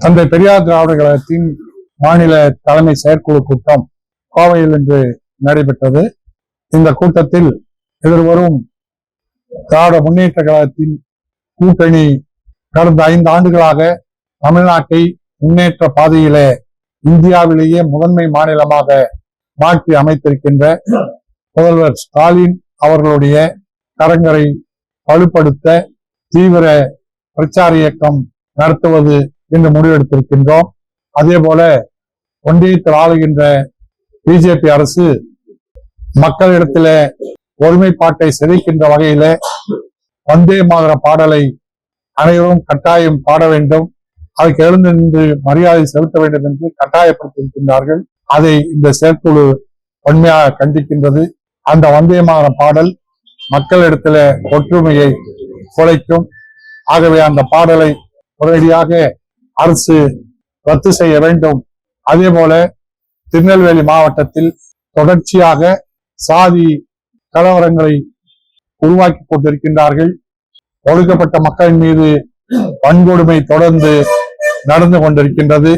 தந்தை பெரியார் திராவிடர் கழகத்தின் மாநில தலைமை செயற்குழு கூட்டம் கோவையில் இன்று நடைபெற்றது. இந்த கூட்டத்தில் எதிர்வரும் திராவிட முன்னேற்ற கழகத்தின் கூட்டணி கடந்த 5 ஆண்டுகளாக தமிழ்நாட்டை முன்னேற்ற பாதையிலே இந்தியாவிலேயே முதன்மை மாநிலமாக மாற்றி அமைத்திருக்கின்ற முதல்வர் ஸ்டாலின் அவர்களுடைய கரங்களை வலுப்படுத்த தீவிர பிரச்சார இயக்கம் நடத்துவது என்று முடிவெடுத்திருக்கின்றோம். அதே போல ஒன்றியத்தில் ஆளுகின்ற பிஜேபி அரசு மக்களிடத்தில ஒருமைப்பாட்டை சிதைக்கின்ற வகையில வந்தே மாதர பாடலை அனைவரும் கட்டாயம் பாட வேண்டும், அதுக்கு எழுந்து நின்று மரியாதை செலுத்த வேண்டும் என்று கட்டாயப்படுத்தியிருக்கின்றார்கள். அதை இந்த செயற்குழு வன்மையாக கண்டிக்கின்றது. அந்த வந்தே மாதர பாடல் மக்களிடத்தில ஒற்றுமையை குலைக்கும். ஆகவே அந்த பாடலை உடனடியாக அரசு ரத்து செய்ய வேண்டும். அதே போல திருநெல்வேலி மாவட்டத்தில் தொடர்ச்சியாக சாதி கலவரங்களை உருவாக்கி கொண்டிருக்கின்றார்கள். ஒடுக்கப்பட்ட மக்களின் மீது வன்கொடுமை தொடர்ந்து நடந்து கொண்டிருக்கின்றது.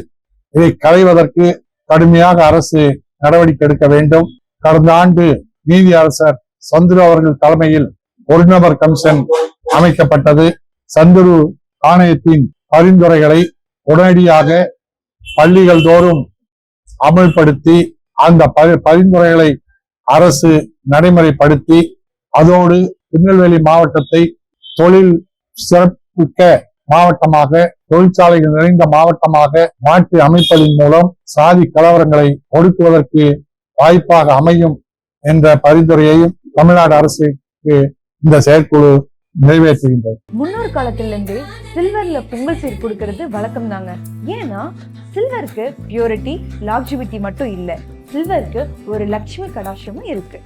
இதை களைவதற்கு கடுமையாக அரசு நடவடிக்கை எடுக்க வேண்டும். கடந்த ஆண்டு நீதி அரசர் சந்துரு அவர்கள் தலைமையில் ஒரு நபர் கமிஷன் அமைக்கப்பட்டது. சந்துரு ஆணையத்தின் பரிந்துரைகளை உடனடியாக பள்ளிகள் தோறும் அமல்படுத்தி அந்த பரிந்துரைகளை அரசு நடைமுறைப்படுத்தி அதோடு திருநெல்வேலி மாவட்டத்தை தொழில் சிறப்புக்க மாவட்டமாக, தொழிற்சாலைகள் நிறைந்த மாவட்டமாக மாற்றி அமைப்பதன் மூலம் சாதி கலவரங்களை ஒடுக்குவதற்கு வாய்ப்பாக அமையும் என்ற பரிந்துரையையும் தமிழ்நாடு அரசுக்கு இந்த செயற்குழு நிறைவேற்றுகின்றது. முன்னொரு காலத்துல இருந்து சில்வர்ல பொங்கல் சீர் கொடுக்கறது வழக்கம் தாங்க. ஏன்னா சில்வருக்கு பியூரிட்டி, லாக்ஜிவிட்டி மட்டும் இல்ல, சில்வருக்கு ஒரு லட்சுமி கடாட்சமும் இருக்கு.